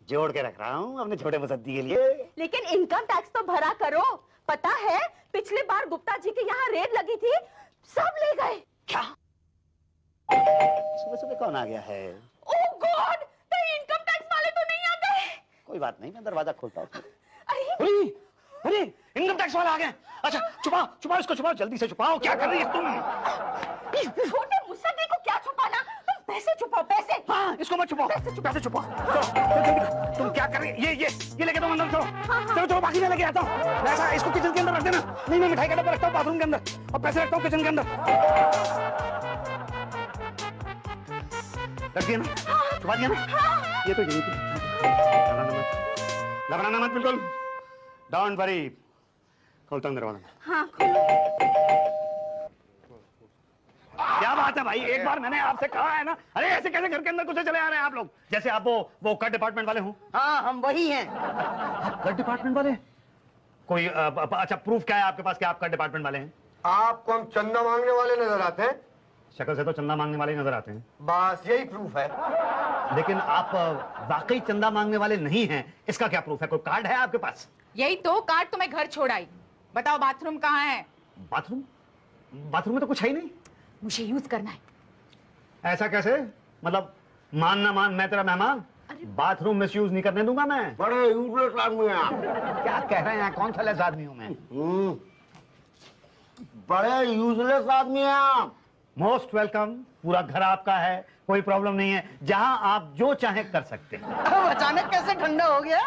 जोड़ के रख रहा हूँ अपने छोटे मुसद्दी के लिए। लेकिन इनकम टैक्स तो भरा करो। पता है पिछली बार गुप्ता जी के यहाँ रेड लगी थी, सब ले गए। क्या? सुबह सुबह कौन आ गया है? ओह गॉड, कहीं इनकम टैक्स वाले तो नहीं आ गए? कोई बात नहीं, मैं दरवाजा खोलता हूँ। अरे अरे इनकम टैक्स वाला आ गया। अच्छा छुपाओ छुपाओ इसको, छुपाओ जल्दी से छुपाओ। क्या कर रही है तुम? छोटे मुसद्दी को क्या छुपाना, तुम पैसे छुपाओ पैसे। हाँ इसको मत छुपाओ, पैसे छुपाओ। तुम क्या कर रही है? ये लेके तुम अंदर चलो। चलो चलो बाकी मैं लेके आता हूँ। ऐसा इसको किचन के अंदर रख देना। नहीं मैं मिठाई का डब्बा रखता हूँ बाथरूम के अंदर और पैसे रखता हूँ किचन के अंदर। रख दिया ना? छुपा दिया ना? ये तो यही थी। घबराना मत बिल्कुल। Don't worry. खोलता हूँ दरवाजा। हाँ खोलो। क्या बात है भाई, एक बार मैंने आपसे कहा है ना। अरे ऐसे कैसे घर के अंदर घुसे चले आ रहे हैं आप लोग? जैसे आप वो कर डिपार्टमेंट वाले हो। हाँ हम वही हैं। कर डिपार्टमेंट वाले? कोई अच्छा प्रूफ क्या है आपके पास कि आप कर डिपार्टमेंट वाले हैं? आपको हम चंदा मांगने वाले नजर आते हैं। शक्ल से तो चंदा मांगने वाले नजर आते हैं। बस यही प्रूफ है। लेकिन आप वाकई चंदा मांगने वाले नहीं हैं, इसका क्या प्रूफ है? कोई कार्ड है आपके पास? यही तो कार्ड तुम्हें घर छोड़ आई। बताओ बाथरूम कहाँ है? बाथरूम? बाथरूम में तो कुछ है ही नहीं। मुझे यूज करना है। ऐसा कैसे? मतलब मान ना मान मैं तेरा मेहमान? बाथरूम मिस यूज नहीं करने दूंगा मैं। बड़े यूजलेस आदमी हैं आप। क्या कह रहे हैं? कौन सा लेस आदमी हूं मैं? बड़े यूजलेस आदमी हैं आप। Most welcome. पूरा घर आपका है, कोई प्रॉब्लम नहीं है। जहां आप जो चाहे कर सकते हैं। अचानक कैसे ठंडा हो गया?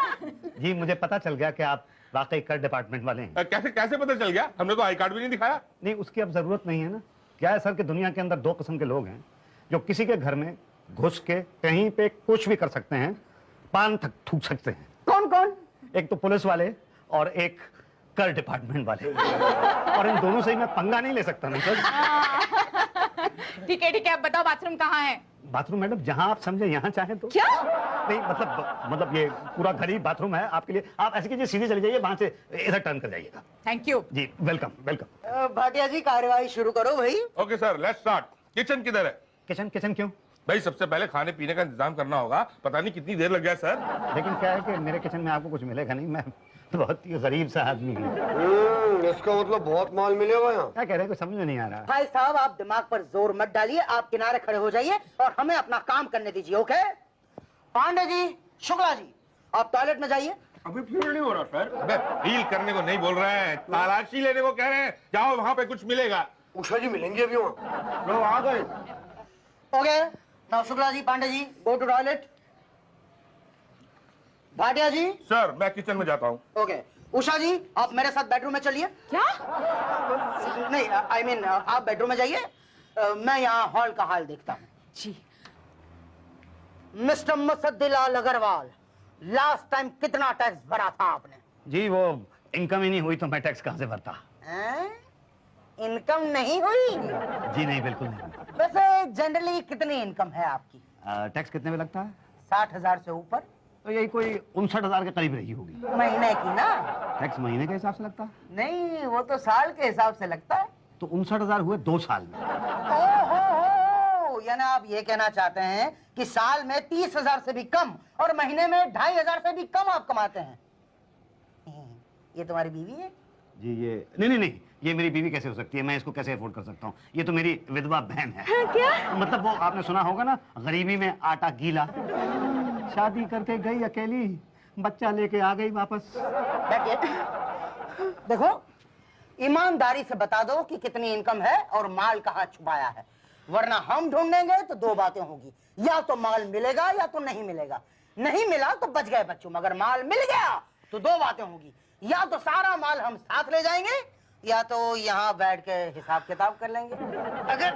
जी मुझे पता चल गया कि आप वाकई कर डिपार्टमेंट वाले हैं। कैसे कैसे पता चल गया? हमने तो आई कार्ड भी नहीं दिखाया। नहीं उसकी अब जरूरत नहीं है ना। क्या है सर कि दुनिया के अंदर दो किस्म के लोग हैं जो किसी के घर में घुस के कहीं पे कुछ भी कर सकते हैं, पान तक थूक सकते हैं। कौन कौन? एक तो पुलिस वाले और एक कर डिपार्टमेंट वाले। और इन दोनों से ही मैं पंगा नहीं ले सकता ना सर। ठीक है अब बताओ बाथरूम कहाँ है? बाथरूम मैडम जहां आप समझे, यहाँ चाहे तो। क्या? नहीं मतलब ये पूरा घर ही बाथरूम है आपके लिए। आप ऐसे कीजिए सीधे चले जाइए, वहां से इधर टर्न कर जाइएगा। Thank you. जी वेलकम वेलकम। भाटिया जी कार्यवाही शुरू करो भाई। Okay sir let's start. Kitchen किधर है? किचन किचन क्यों? भाई सबसे पहले खाने पीने का इंतजाम करना होगा। पता नहीं कितनी देर लग गया सर। लेकिन क्या है कि मेरे किचन में आपको कुछ मिलेगा नहीं। मैं बहुत ही गरीब सा आदमी हूँ। इसका मतलब बहुत माल मिलेगा यहाँ। क्या कह रहे हैं? कुछ समझ में नहीं आ रहा। भाई साहब आप दिमाग पर जोर मत डालिए, आप किनारे खड़े हो जाइए और हमें अपना काम करने दीजिए। ओके पांडे जी, शुक्ला जी, आप टॉयलेट में जाइए। अभी फील नहीं हो रहा सर। अबे फील करने को नहीं बोल रहे हैं, तलाशी लेने को कह रहे हैं। जाओ वहाँ पे कुछ मिलेगा। उषा जी मिलेंगे अभी वहाँ। लोग आ गए। Okay now Shukla ji, Pandey ji go to toilet. Bhatia ji. Sir मैं किचन में जाता हूँ। ओके उषा जी आप मेरे साथ बेडरूम में चलिए। क्या? नहीं आई मीन आप बेडरूम में जाइए, मैं यहाँ हॉल का हाल देखता हूँ। जी mister Musaddilal Agarwal, last time कितना टैक्स भरा था आपने? जी वो इनकम ही नहीं हुई तो मैं टैक्स कहाँ से भरता? इनकम नहीं हुई? जी नहीं बिल्कुल नहीं। वैसे जनरली कितनी इनकम है आपकी? टैक्स कितने में लगता है? 60,000 से ऊपर? तो यही कोई 59,000 के करीब रही होगी। महीने की ना? टैक्स महीने के हिसाब से लगता है? नहीं वो तो साल के हिसाब से लगता है। तो 59,000 हुए 2 साल में। ओहो, यानी आप ये कहना चाहते हैं कि साल में 30,000 से भी कम और महीने में 2,500 से भी कम आप कमाते हैं। ये तुम्हारी बीवी है? जी ये नहीं ये मेरी बीवी कैसे हो सकती है? मैं इसको कैसे अफोर्ड कर सकता हूँ? ये तो मेरी विधवा बहन है। क्या? मतलब वो आपने सुना होगा ना, गरीबी में आटा गीला। शादी करके गई अकेली, बच्चा लेके आ गई वापस। देखो ईमानदारी से बता दो कि कितनी इनकम है और माल कहाँ छुपाया है, वरना हम ढूंढेंगे तो दो बातें होगी, या तो माल मिलेगा या तो नहीं मिलेगा। नहीं मिला तो बच गए बच्चों, मगर माल मिल गया तो दो बातें होगी, या तो सारा माल हम साथ ले जाएंगे या तो यहाँ बैठ के हिसाब किताब कर लेंगे। अगर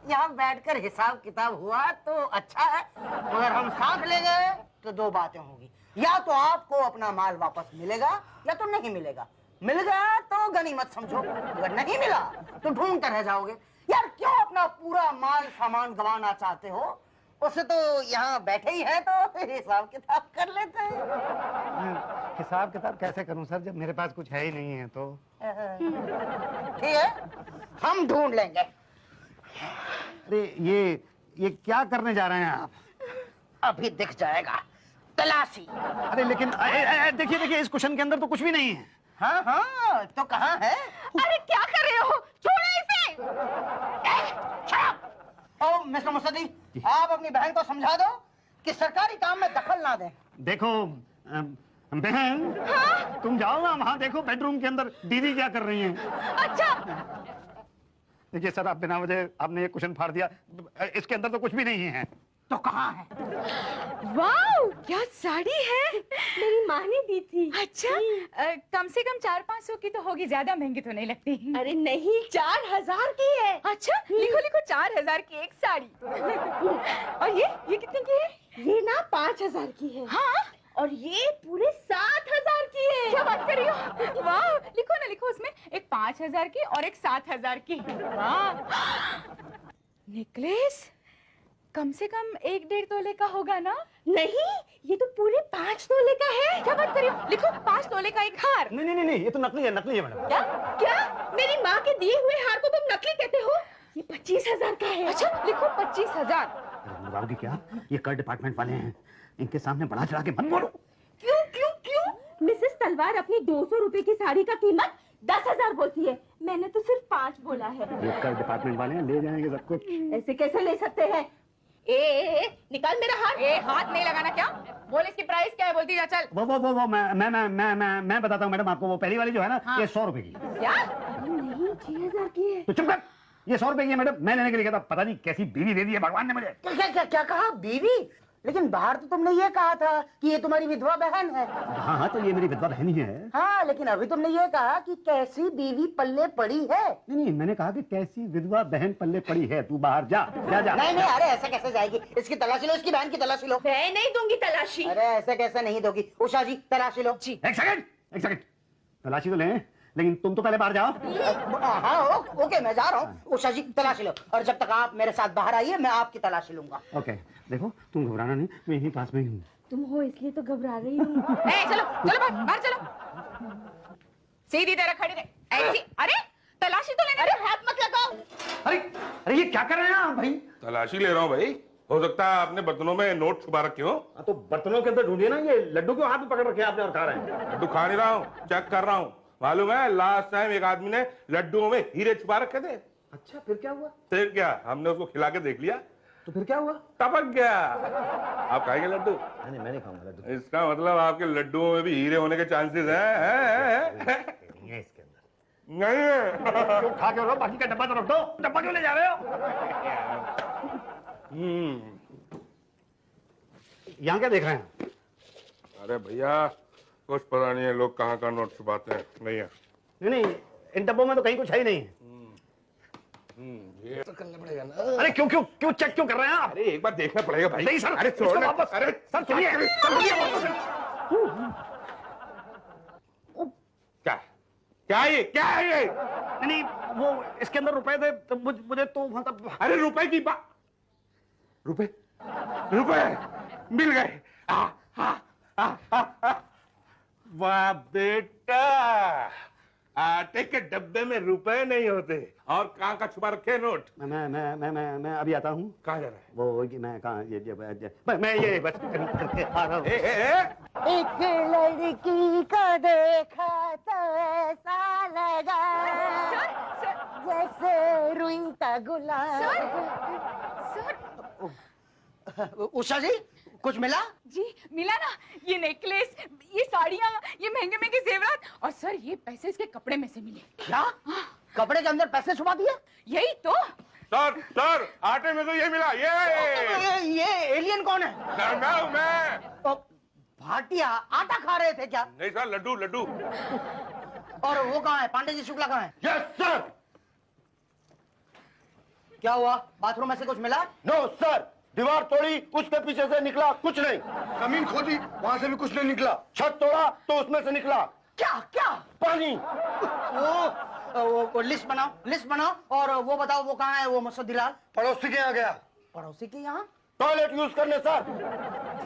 यहाँ बैठकर हिसाब किताब हुआ तो अच्छा है, मगर हम साथ ले गए तो दो बातें होगी, या तो आपको अपना माल वापस मिलेगा या तो नहीं मिलेगा। मिल गया तो गनीमत समझो, अगर नहीं मिला तो ढूंढते रह जाओगे। यार क्यों अपना पूरा माल सामान गंवाना चाहते हो? उससे तो यहाँ बैठे ही है तो हिसाब किताब कर लेते हैं। हिसाब किताब कैसे करूं सर जब मेरे पास कुछ है ही नहीं है? तो ठीक है हम ढूंढ लेंगे। अरे ये क्या करने जा रहे हैं आप? अभी दिख जाएगा। तलाशी। अरे लेकिन देखिए देखिए, इस कुशन के अंदर तो कुछ भी नहीं है। हाँ हाँ, तो कहाँ है? अरे क्या कर रहे हो, छोड़ो इसे। ओ मिस्टर मुस्तदी, आप अपनी बहन को समझा दो कि सरकारी काम में दखल ना दें। देखो बहन, तुम जाओ ना वहाँ, देखो बेडरूम के अंदर दीदी क्या कर रही हैं। अच्छा, देखिए सर, आप बिना वजह आपने ये कुशन फाड़ दिया, इसके अंदर तो कुछ भी नहीं है। तो कहाँ है? वाह, क्या साड़ी है। मेरी माँ ने दी थी। अच्छा, कम से कम 400-500 की तो होगी, ज्यादा महंगी तो नहीं लगती। अरे नहीं, 4000 की है। अच्छा, लिखो लिखो, 4000 की एक साड़ी। और ये कितने की है? ये ना 5000 की है। हाँ, और ये पूरे 7000 की है। क्या बात कर रही हो? वाह, लिखो ना, लिखो उसमें एक 5000 की और एक 7000 की। वाह, नेकलेस कम से कम 1-1.5 तोले का होगा ना? नहीं, ये तो पूरे 5 तोले का है। क्या बात कर रही हो? लिखो 5 तोले का एक हार। नहीं नहीं नहीं, ये तो नकली है, नकली है मैडम। क्या क्या मेरी माँ के दिए हुए हार को तुम नकली कहते हो? ये 25,000 का है। अच्छा, लिखो 25,000। बाबू की क्या, ये कर डिपार्टमेंट वाले हैं, इनके सामने बढ़ा चढ़ा के मत बोलो। क्यों क्यों क्यों? मिसेस तलवार अपनी 200 रुपए की साड़ी का कीमत 10,000 बोलती है, मैंने तो सिर्फ 5 बोला है। ये कर डिपार्टमेंट वाले हैं, ले जाएंगे सब कुछ। ऐसे कैसे ले सकते हैं? ए, निकाल मेरा हाथ। हाथ नहीं लगाना। क्या बोल, इसकी प्राइस क्या है? बोलती जा, चल। वो मैं बताता हूँ मैडम आपको, वो पहली वाली जो है ना, हाँ। ये 100 रुपए की। क्या? नहीं, 6,000 की है। तो चुप कर, ये 100 रुपए की है मैडम, मैं लेने के लिए गया था, पता नहीं कैसी बीवी दे दी है भगवान ने मुझे। क्या कहा? बीवी? लेकिन बाहर तो तुमने ये कहा था कि ये तुम्हारी विधवा बहन है। हाँ हाँ, तो ये मेरी विधवा बहन ही है। हाँ, लेकिन अभी तुमने ये कहा कि कैसी बीवी पल्ले पड़ी है। नहीं नहीं, मैंने कहा कि कैसी विधवा बहन पल्ले पड़ी है। तू बाहर जा जा जा। नहीं नहीं, अरे ऐसे कैसे जाएगी? इसकी तलाशी लो, इसकी बहन की तलाशी लो। मैं नहीं दूंगी तलाशी। अरे ऐसे कैसे नहीं दोगी? उषा जी, तलाशी लो। जी। एक सेकंड, तलाशी तो लें, लेकिन तुम तो पहले बाहर जाओ। हाँ ओके, मैं जा रहा हूँ। उषा जी, तलाशी लो, और जब तक आप मेरे साथ बाहर आइए मैं आपकी तलाशी लूंगा। ओके, देखो तुम घबराना नहीं, मैं यहीं पास में ही हूँ। तुम हो इसलिए तो घबरा रही हूँ। चलो चलो, बाहर चलो। सीधी तरह खड़ी रहे ऐसी। अरे तलाशी तो लेने। अरे हाथ मत लगाओ। अरे अरे, ये क्या कर रहे हैं आप भाई? तलाशी ले रहा हूँ भाई, हो सकता है आपने बर्तनों में नोट छुपा रखे हो। तो बर्तनों के अंदर ढूंढिए ना, ये लड्डू क्यों हाथ में पकड़ रखे आपने और खा रहे हैं? लड्डू खा नहीं रहा हूँ, चेक कर रहा हूँ। मालूम है, लास्ट टाइम एक आदमी ने लड्डुओं में हीरे छुपा रखे थे। अच्छा, फिर क्या हुआ? फिर क्या, हमने उसको खिला के देख लिया, तो फिर क्या हुआ? टपक गया। आप खाएंगे लड्डू? नहीं, मैं नहीं खाऊंगा लड्डू। इसका मतलब आपके लड्डुओं में भी हीरे होने के चांसेस हैं? नहीं है इसके अंदर। नहीं है। क्यों खा के रहो, बाकी का डब्बा तो रख दो। डब्बा क्यों ले जा रहे हो? यहाँ क्या देख रहे हैं? अरे भैया, कुछ पता नहीं है लोग कहाँ का नोट छुपाते हैं। नहीं है। नहीं, इन डब्बों में तो कहीं कुछ है ही नहीं है। ये तो करना पड़ेगा ना। अरे क्यों क्यों क्यों चेक क्यों कर रहे हैं आप? अरे एक बार देखना पड़ेगा भाई। नहीं सर, अरे इसको छोड़ ना। वापस। अरे सर सुनिए, क्या है ये? क्या है ये? नहीं, वो इसके अंदर रुपए थे, तो मुझे तो मतलब। अरे रुपए की बात, रुपए मिल गए। वाह बेटा, आटे के डब्बे में रुपए नहीं होते, और कहाँ का छुपा रखे नोट? मैं अभी आता हूँ। कहाँ जा रहा है? वो कि मैं कहाँ मैं ये बस करके आ रहा हूँ। एक लड़की को देखा तो ऐसा लगा जैसे रुई का गुलाब। उषा जी, कुछ मिला? जी मिला ना, ये नेकलेस, ये साड़ियाँ, ये महंगे महंगे जेवरात, और सर ये पैसे इसके कपड़े में से मिले। क्या? कपड़े के अंदर पैसे छुपा दिए? यही तो। सर आटे में तो ये मिला। ये एलियन कौन है? मैं भाटिया आटा खा रहे थे क्या? नहीं सर, लड्डू। और वो कहाँ है? पांडे जी शुक्ला कहाँ है? Yes sir. क्या हुआ? बाथरूम में से कुछ मिला? नो सर, दीवार तोड़ी, उसके पीछे से निकला कुछ नहीं। जमीन खोदी, वहां से भी कुछ नहीं निकला। छत तोड़ा तो उसमें से निकला क्या? पानी। वो लिस्ट बनाओ और वो बताओ वो कहाँ है वो मुसद्दीलाल? पड़ोसी के यहाँ गया, पड़ोसी के यहाँ? टॉयलेट यूज करने सर।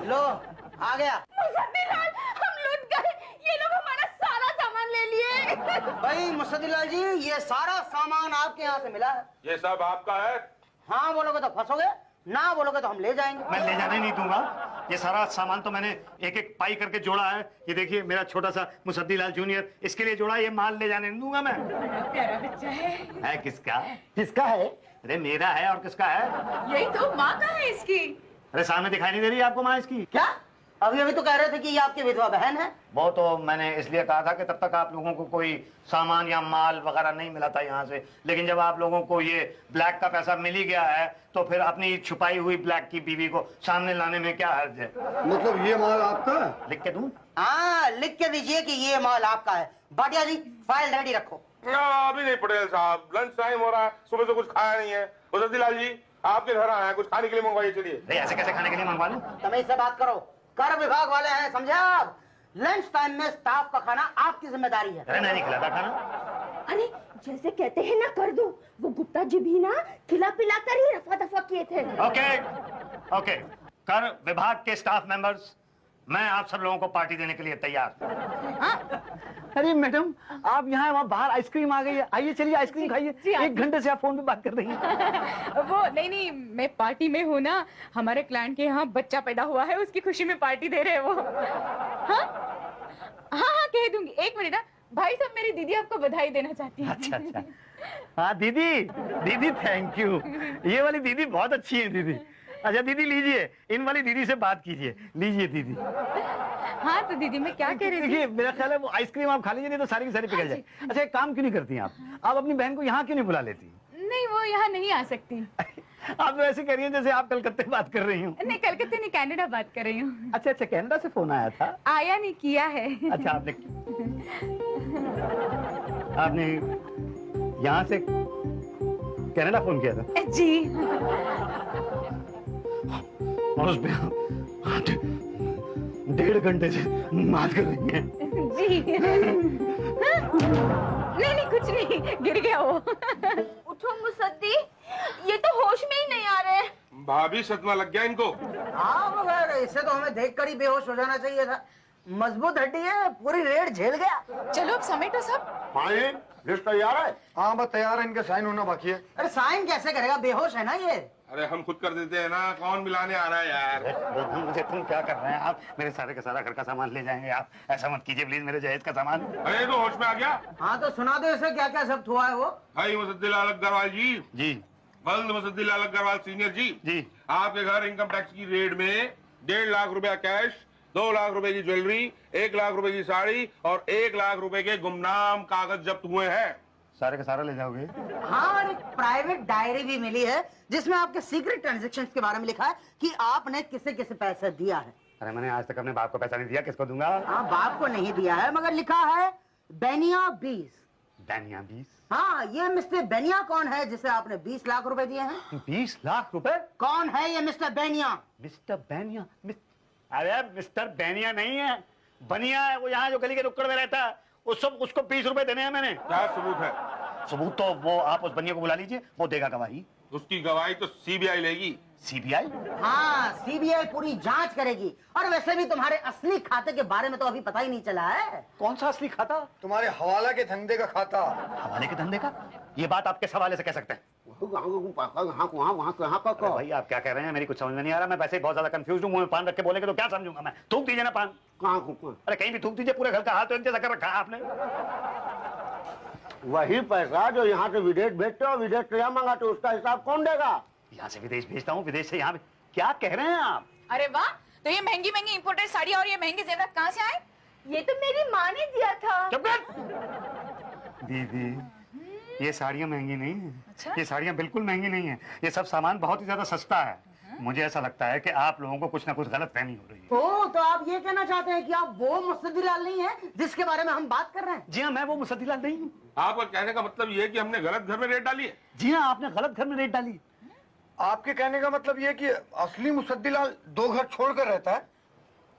लो, आ गया। मुसद्दीलाल, हम लूट गए, ये लोग हमारा सारा सामान ले लिए। भाई मुसद्दीलाल जी, ये सारा सामान आपके यहाँ से मिला है। ये सब आपका है? हाँ बोलोगे तो फंसोगे, ना बोलोगे तो हम ले जाएंगे। मैं ले जाने नहीं दूंगा। ये सारा सामान तो मैंने एक एक पाई करके जोड़ा है। ये देखिए मेरा छोटा सा मुसद्दीलाल जूनियर, इसके लिए जोड़ा। ये माल ले जाने नहीं दूंगा मैं। प्यारा बच्चा है किसका? किसका है? अरे मेरा है, और किसका है? यही तो माँ का है इसकी। अरे सामने दिखाई नहीं दे रही आपको माँ इसकी? क्या अभी अभी तो कह रहे थे कि ये आपकी विधवा बहन है। वो तो मैंने इसलिए कहा था कि तब तक आप लोगों को कोई सामान या माल वगैरह नहीं मिला था यहाँ से, लेकिन जब आप लोगों को ये ब्लैक का पैसा मिल ही गया है तो फिर अपनी छुपाई हुई ब्लैक की बीवी को सामने लाने में क्या हर्ज है? मतलब ये माल आपका है? लिख के दूं? हाँ लिख के दीजिए कि ये माल आपका है। भाटिया जी फाइल रेडी रखो। अभी नहीं पटेल साहब, लंच टाइम हो रहा है, सुबह से कुछ खाया नहीं है। मुसद्दीलाल जी आपके घर आए हैं, कुछ खाने के लिए मंगवाइए। चलिए। अरे ऐसे कैसे खाने के लिए मंगवा लूं? तमीज से बात करो, कर विभाग वाले हैं, समझे आप? लंच टाइम में स्टाफ का खाना आपकी जिम्मेदारी है। अरे मैं नहीं खिलाता खाना। अरे जैसे कहते हैं ना कर दो, वो गुप्ता जी भी ना खिला पिला कर ही रफा दफा किए थे। ओके, कर विभाग के स्टाफ मेंबर्स, मैं आप सब लोगों को पार्टी देने के लिए तैयार। अरे मैडम आप यहाँ वहाँ बाहर आइसक्रीम आ गई है, आइए चलिए आइसक्रीम जी, खाइए। आप- 1 घंटे से आप फोन पे बात कर रही हैं। वो नहीं, मैं पार्टी में हूँ ना। हमारे क्लाइंट के यहाँ बच्चा पैदा हुआ है, उसकी खुशी में पार्टी दे रहे हैं वो। हाँ हाँ कह दूंगी। 1 मिनट ना भाई साहब, मेरी दीदी आपको बधाई देना चाहती है। अच्छा। हाँ दीदी थैंक यू। ये वाली दीदी बहुत अच्छी है दीदी। अच्छा दीदी लीजिए, इन वाली दीदी से बात कीजिए। लीजिए दीदी। हाँ तो दीदी मैं क्या कह रही थी? देखिए मेरा ख्याल है वो आइसक्रीम आप खा लीजिए, नहीं तो सारी की सारी पिघल जाए। अच्छा एक काम क्यों नहीं करती आप अपनी बहन को यहाँ क्यों नहीं बुला लेती? नहीं, वो यहाँ नहीं आ सकती। आप तो ऐसे कह रही हैं जैसे आप कलकत्ते बात कर रही हूँ। नहीं, कलकत्ते नहीं, कनाडा बात कर रही हूँ। अच्छा कनाडा से फोन आया था? आया नहीं, किया है। अच्छा आपने यहाँ से कनाडा फोन किया था? जी। और उसमें आप 1.5 घंटे से बात कर रही हैं? जी। नहीं कुछ नहीं, गिर गया वो। उठो मुसद्दी, ये तो होश में ही नहीं आ रहे। भाभी सदमा लग गया इनको। हाँ मगर इसे तो हमें देखकर ही बेहोश हो जाना चाहिए था। मजबूत हड्डी है, पूरी रेड झेल गया। चलो अब समेटो सब। हाँ ये लिस्ट तैयार है? हाँ बस तैयार है, इनके साइन होना बाकी है। अरे साइन कैसे करेगा, बेहोश है ना ये। अरे हम खुद कर देते हैं ना, कौन मिलाने आ रहा है यार? मुझे तुम क्या कर रहे हैं आप? मेरे सारे का सारा घर का सामान ले जाएंगे आप? ऐसा मत कीजिए प्लीज, मेरे जहेज का सामान। अरे तो होश में आ गया। हाँ तो सुना दो इसे क्या क्या शब्द हुआ है वो। भाई मुसद्दीलाल अग्रवाल जी, जी बल्द मुसद्दीलाल अग्रवाल सीनियर जी, आपके घर इनकम टैक्स की रेड में 1.5 लाख रुपया कैश, 2 लाख रुपए की ज्वेलरी, 1 लाख रुपए की साड़ी और 1 लाख रुपए के गुमनाम कागज जब्त हुए हैं। सारे का सारा ले जाओगे? हाँ और एक प्राइवेट डायरी भी मिली है जिसमें आपके सीक्रेट ट्रांजैक्शंस के बारे में लिखा है कि आपने किसे किसे पैसा दिया है। अरे मैंने आज तक अपने बाप को पैसा नहीं दिया, किसको दूंगा? हाँ बाप को नहीं दिया है, मगर लिखा है बेनिया 20। बेनिया 20? हाँ ये मिस्टर बेनिया कौन है जिसे आपने 20 लाख रुपए दिए हैं? 20 लाख रुपए? कौन है ये मिस्टर बेनिया? मिस्टर बेनिया? अरे मिस्टर बेनिया नहीं है, बनिया है। वो यहाँ जो गली के नुक्कड़ में रहता है, उसको 20 रुपए देने हैं मैंने। क्या सबूत है? सबूत तो वो आप उस बनिया को बुला लीजिए, वो देगा गवाही। उसकी गवाही तो सीबीआई लेगी। सीबीआई? हाँ सीबीआई पूरी जांच करेगी। और वैसे भी तुम्हारे असली खाते के बारे में तो अभी पता ही नहीं चला है। कौन सा असली खाता? तुम्हारे हवाला के धंधे का खाता। हवाले के धंधे का? ये बात आप किस हवाले से कह सकते हैं? अरे भाई आप क्या कह रहे हैं, मेरी कुछ समझ में नहीं आ रहा। मैं वैसे ही बहुत ज्यादा कंफ्यूज हूँ। मुंह में पान रख के बोलेंगे तो क्या समझूंगा मैं? थूक दीजिए ना पान। अरे कहीं भी थूक दीजिए, पूरे घर का हाल तो एक जैसा कर रखा है आपने। वही पैसा जो यहाँ से विदेश भेजते हो, विदेश से यहाँ मंगाते हो, उसका हिसाब कौन देगा? यहाँ से विदेश भेजता हूँ, विदेश से यहाँ। क्या कह रहे हैं आप? अरे वाह, तो ये महंगी महंगी इंपोर्टेड साड़ी और ये महंगे जेवरात कहाँ से आए? ये तो मेरी माँ ने दिया था। चुप कर। दीदी ये साड़ियाँ महंगी नहीं है। अच्छा? ये साड़ियाँ बिल्कुल महंगी नहीं है। ये सब सामान बहुत ही ज्यादा सस्ता है। मुझे ऐसा लगता है कि आप लोगों को कुछ ना कुछ गलत फहमी हो रही है। ओ तो आप ये कहना चाहते हैं कि आप वो मुसद्दीलाल नहीं है जिसके बारे में हम बात कर रहे हैं? जी हाँ मैं वो मुसद्दीलाल नहीं हूँ। आपका कहने का मतलब ये है कि हमने गलत घर में रेड डाली है? जी हाँ आपने गलत घर में रेट डाली। आपके कहने का मतलब ये कि असली मुसद्दीलाल 2 घर छोड़कर रहता है?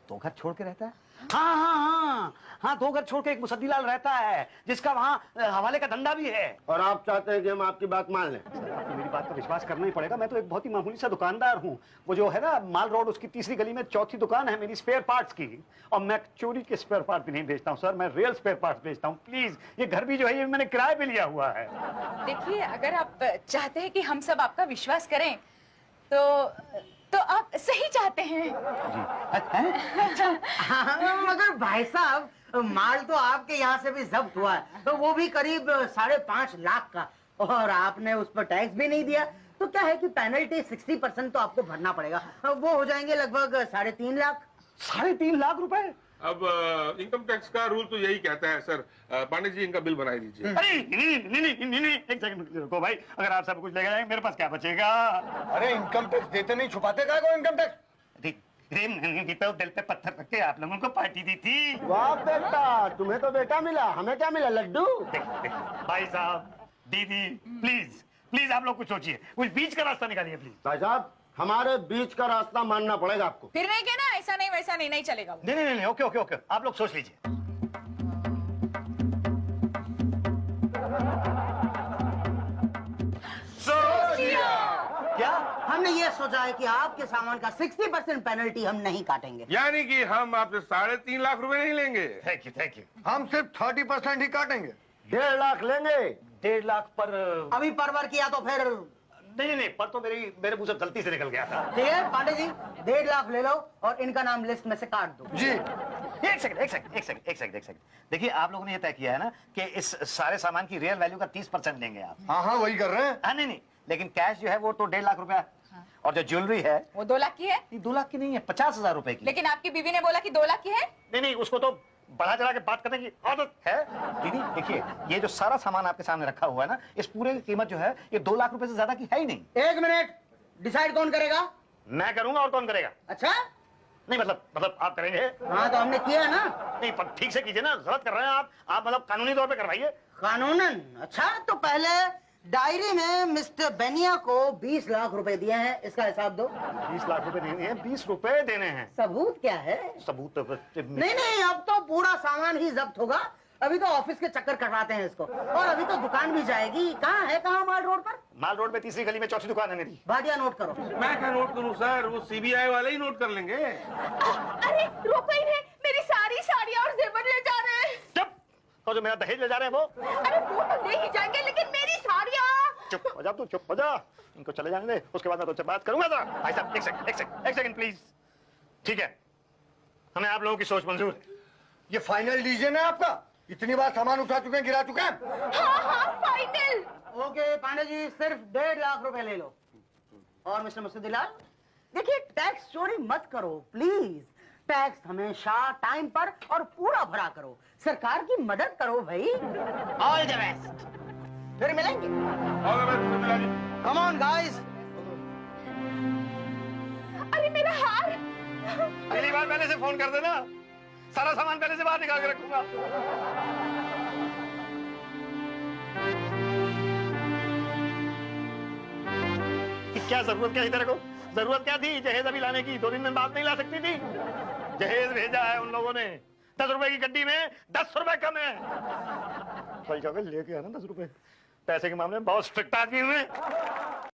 2 घर छोड़ के रहता है? हाँ 2 घर छोड़ के एक मुसद्दीलाल रहता है जिसका वहाँ हवाले का धंधा भी है। और आप चाहते हैं कि हम आपकी बात मान लें? सर आपको मेरी बात पर विश्वास करना ही पड़ेगा। मैं तो एक बहुत ही मामूली सा दुकानदार हूँ। वो जो है ना माल रोड, उसकी तीसरी गली में चौथी दुकान है मेरी स्पेयर पार्ट्स की। और मैं चोरी के स्पेयर पार्ट भी नहीं बेचता हूँ सर, मैं रियल स्पेयर पार्ट्स बेचता हूँ। प्लीज ये घर भी जो है ये मैंने किराए पे लिया हुआ है। देखिए, अगर आप चाहते हैं कि हम सब आपका विश्वास करें तो आप सही चाहते हैं। हाँ, मगर भाई साहब माल तो आपके यहाँ से भी जब्त हुआ है, तो वो भी करीब 5.5 लाख का, और आपने उस पर टैक्स भी नहीं दिया, तो क्या है कि पेनल्टी 60% तो आपको भरना पड़ेगा, वो हो जाएंगे लगभग 3.5 लाख। 3.5 लाख रुपए? अब इनकम टैक्स का रूल तो यही कहता है सर। पांडे जी इनका बिल बनाई दीजिए। अरे नहीं, एक सेकंड रुको भाई, अगर आप सब कुछ लेकर जाएंगे मेरे पास क्या बचेगा? अरे इनकम टैक्स देते नहीं, छुपाते क्या को इनकम टैक्स? दिल पे पत्थर रख के आप लोगों को पार्टी दी थी। वाह बेटा, तुम्हें तो बेटा मिला, हमें क्या मिला? लड्डू। भाई साहब, दीदी, प्लीज प्लीज आप लोग कुछ सोचिए, कुछ बीच का रास्ता निकालिए प्लीज। भाई साहब, हमारे बीच का रास्ता मानना पड़ेगा आपको। फिर नहीं कहना ऐसा नहीं वैसा नहीं, नहीं चलेगा वो। नहीं, ओके, आप लोग सोच लीजिए। क्या? हमने ये सोचा है कि आपके सामान का 60% पेनल्टी हम नहीं काटेंगे। यानी कि हम आपसे 3.5 लाख रुपए नहीं लेंगे। Thank you. हम सिर्फ 30% ही काटेंगे। 1.5 लाख लेंगे। 1.5 लाख पर? अभी परवर किया तो फिर नहीं, पर तो मेरे मुंह से गलती से निकल गया था। ठीक है पांडे जी, 1.5 लाख ले लो और इनका नाम लिस्ट में से काट दो। जी। एक सेकंड। देखिए, आप लोगों ने ये तय किया है ना कि इस सारे सामान की रियल वैल्यू का 30% लेंगे आप। हाँ, वही कर रहे हैं। नहीं, लेकिन कैश जो है वो तो 1.5 लाख रुपया है। और जो ज्वेलरी है वो 2 लाख की है। ये 2 लाख की नहीं है, 50,000 रुपए की। लेकिन आपकी बीवी ने बोला कि 2 लाख की है। नहीं, उसको तो बढ़ा चढ़ा के बात करने की आदत है। दीदी देखिए, ये जो सारा सामान आपके सामने रखा हुआ है ना, इस पूरे की कीमत जो है ये 2 लाख रुपए से ज्यादा की है ही नहीं। 1 मिनट, डिसाइड कौन करेगा? मैं करूंगा, और कौन करेगा? अच्छा, नहीं मतलब आप करेंगे। हाँ तो हमने किया ना। नहीं, पर ठीक से कीजिए ना, गलत कर रहे हैं आप मतलब कानूनी तौर पे करवाइए। कानूनन? अच्छा, तो पहले डायरी में मिस्टर बेनिया को 20 लाख रुपए दिए हैं, इसका हिसाब दो। 20 लाख रुपए नहीं है, 20 रुपए देने हैं। सबूत क्या है? सबूत नहीं, अब तो पूरा सामान ही जब्त होगा। अभी तो ऑफिस के चक्कर कटवाते हैं इसको, और अभी तो दुकान भी जाएगी। कहाँ माल रोड पर? माल रोड में तीसरी गली में चौथी दुकान है मेरी। भाटिया नोट करो। मैं क्या नोट करूं सर, वो सीबीआई वाले ही नोट कर लेंगे। अरे रोको इन्हें, मेरी सारी साड़ियाँ और जेवर ले जा रहे हैं। चुप। और जो मेरा दहेज ले जा रहे हैं वो? अरे वो तो ले ही जाएंगे, लेकिन मेरी साड़ियाँ। चुप हो जा, तू चुप हो जा। इनको चले जाने दे, उसके बाद मैं तुझसे बात करूंगा। जरा भाई साहब, एक सेकंड प्लीज। ठीक है, हमें आप लोगों की सोच मंजूर है। ये फाइनल डिसीजन है आपका? इतनी बार सामान उठा चुके हैं, गिरा चुके हैं। हाँ, फाइनल। ओके पांडे जी, सिर्फ 1.5 लाख रुपए ले लो। और मिस्टर मुस्तफालाल, देखिए टैक्स चोरी मत करो प्लीज। टैक्स हमेशा टाइम पर और पूरा भरा करो। सरकार की मदद करो भाई। ऑल द बेस्ट, फिर मिलेंगे। Come on guys. अरे मेरा हार। अगली बार पहले से फोन कर देना, सारा सामान पहले से बाहर निकाल के रखूंगा। क्या जरूरत क्या इधर को? जरूरत क्या थी जहेज अभी लाने की? 2 दिन में बात नहीं ला सकती थी? जहेज भेजा है उन लोगों ने। 10 रुपए की गड्डी में 10 रुपए कम है। सही जगह लेके आना 10 रुपए। पैसे के मामले में बहुत स्ट्रिक्ट आदमी हूं मैं।